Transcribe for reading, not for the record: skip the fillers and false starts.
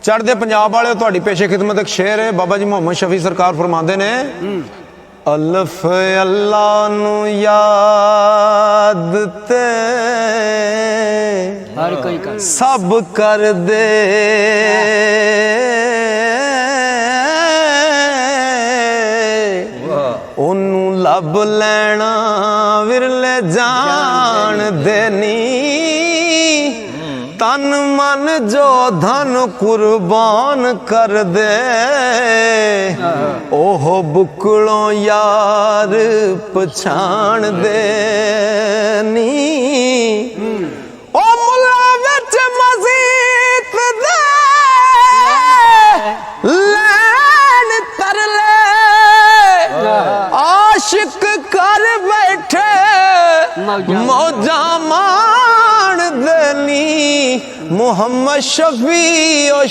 चढ़दे पंजाब वाले तुहाडी पेशे खिदमत एक शेर है। बाबा जी मोहम्मद शफी सरकार फरमाते ने अल्फ अल्लाह नू याद ते हर कोई कर सब कर दे ओनू लब लैना विरले जान देनी तन मन जो धन कुर्बान कर दे ओह बुकलों यार पछाण दे नी ओ मुला विच मजीद दे लैन तरले आशिक कर बैठे मौजा मान देनी मुहम्मद शफी ओ